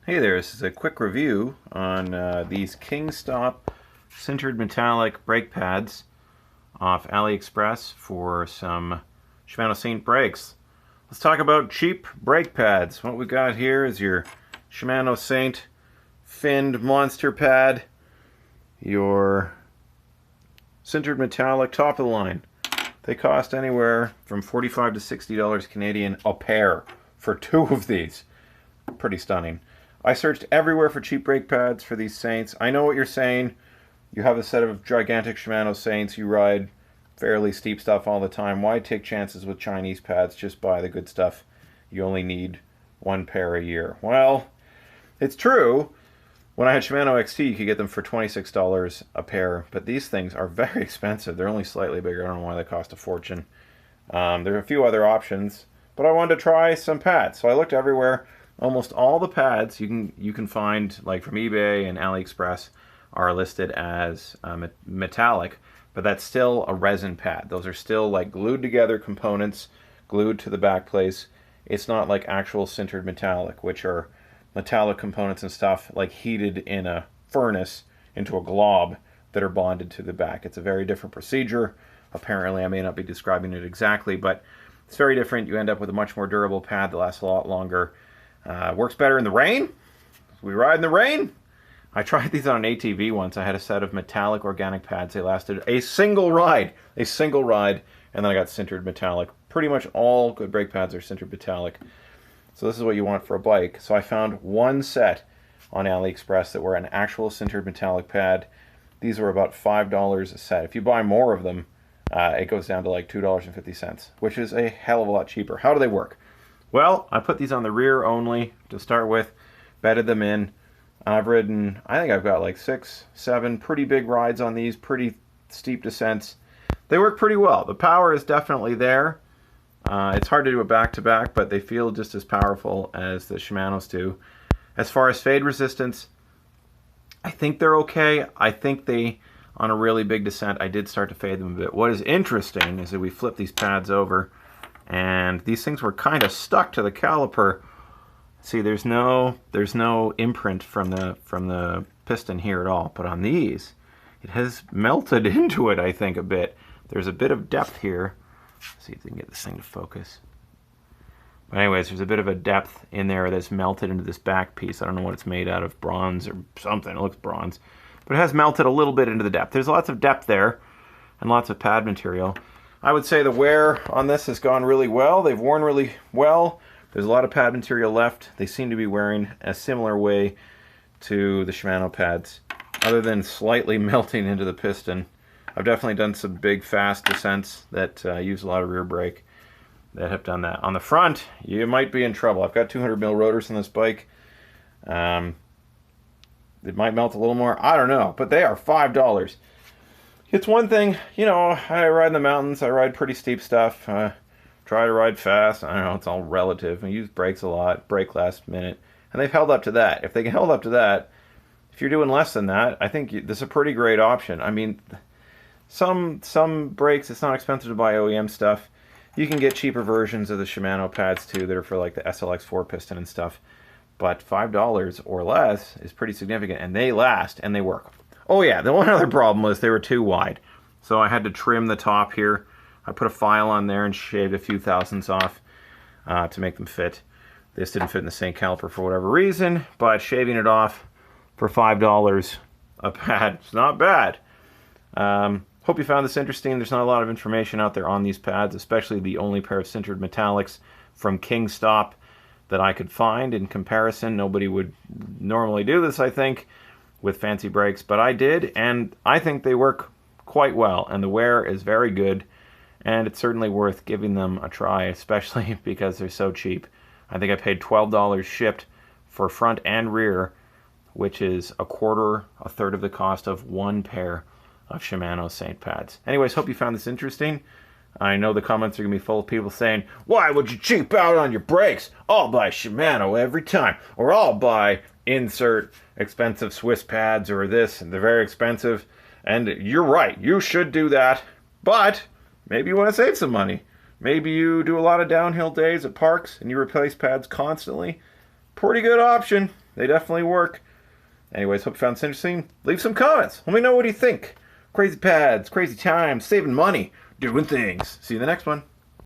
Hey there, this is a quick review on these Kingstop sintered metallic brake pads off AliExpress for some Shimano Saint brakes. Let's talk about cheap brake pads. What we got here is your Shimano Saint finned monster pad, your sintered metallic top of the line. They cost anywhere from $45 to $60 Canadian a pair for two of these. Pretty stunning. I searched everywhere for cheap brake pads for these Saints. I know what you're saying. You have a set of gigantic Shimano Saints. You ride fairly steep stuff all the time. Why take chances with Chinese pads? Just buy the good stuff. You only need one pair a year. Well, it's true. When I had Shimano XT, you could get them for $26 a pair. But these things are very expensive. They're only slightly bigger. I don't know why they cost a fortune. There are a few other options. But I wanted to try some pads. So I looked everywhere. Almost all the pads you can find, like from eBay and AliExpress, are listed as metallic, but that's still a resin pad. Those are still like glued together components, glued to the back place. It's not like actual sintered metallic, which are metallic components and stuff like heated in a furnace into a glob that are bonded to the back. It's a very different procedure. Apparently, I may not be describing it exactly, but it's very different. You end up with a much more durable pad that lasts a lot longer. Works better in the rain. We ride in the rain. I tried these on an ATV once. I had a set of metallic organic pads. They lasted a single ride, and then I got sintered metallic. Pretty much all good brake pads are sintered metallic. So this is what you want for a bike. So I found one set on AliExpress that were an actual sintered metallic pad. These were about $5 a set. If you buy more of them, it goes down to like $2.50, which is a hell of a lot cheaper. How do they work? Well, I put these on the rear only to start with, bedded them in. I've ridden, I think I've got like 6, 7 pretty big rides on these, pretty steep descents. They work pretty well. The power is definitely there. It's hard to do it back to back, but they feel just as powerful as the Shimano's do. As far as fade resistance, I think they're okay. I think they, on a really big descent, I did start to fade them a bit. What is interesting is that we flip these pads over, and these things were kind of stuck to the caliper. See, there's no imprint from the piston here at all, but on these it has melted into it, I think, a bit. There's a bit of depth here. Let's see if we can get this thing to focus. But anyways, there's a bit of a depth in there that's melted into this back piece. I don't know what it's made out of, bronze or something. It looks bronze, but it has melted a little bit into the depth. There's lots of depth there and lots of pad material. I would say the wear on this has gone really well. They've worn really well. There's a lot of pad material left. They seem to be wearing a similar way to the Shimano pads, other than slightly melting into the piston. I've definitely done some big, fast descents that use a lot of rear brake that have done that. On the front, you might be in trouble. I've got 200 mil rotors on this bike. It might melt a little more. I don't know, but they are $5. It's one thing, you know, I ride in the mountains, I ride pretty steep stuff, try to ride fast, I don't know, it's all relative. I use brakes a lot, brake last minute, and they've held up to that. If they can hold up to that, if you're doing less than that, I think this is a pretty great option. I mean, some brakes, it's not expensive to buy OEM stuff. You can get cheaper versions of the Shimano pads too that are for like the SLX4 piston and stuff, but $5 or less is pretty significant, and they last, and they work. Oh yeah, the one other problem was they were too wide. So I had to trim the top here. I put a file on there and shaved a few thousandths off to make them fit. This didn't fit in the same caliper for whatever reason, but shaving it off for $5 a pad is not bad. Hope you found this interesting. There's not a lot of information out there on these pads, especially the only pair of sintered metallics from Kingstop that I could find in comparison. Nobody would normally do this, I think, with fancy brakes, but I did, and I think they work quite well, and the wear is very good, and it's certainly worth giving them a try, especially because they're so cheap. I think I paid $12 shipped for front and rear, which is a third of the cost of one pair of Shimano Saint pads. Anyways, hope you found this interesting. I know the comments are going to be full of people saying, why would you cheap out on your brakes? I'll buy Shimano every time, or I'll buy insert expensive Swiss pads or this, and they're very expensive. And you're right, you should do that, but maybe you want to save some money. Maybe you do a lot of downhill days at parks and you replace pads constantly. Pretty good option. They definitely work. Anyways, hope you found this interesting. Leave some comments. Let me know what you think. Crazy pads, crazy times, saving money, doing things. See you in the next one.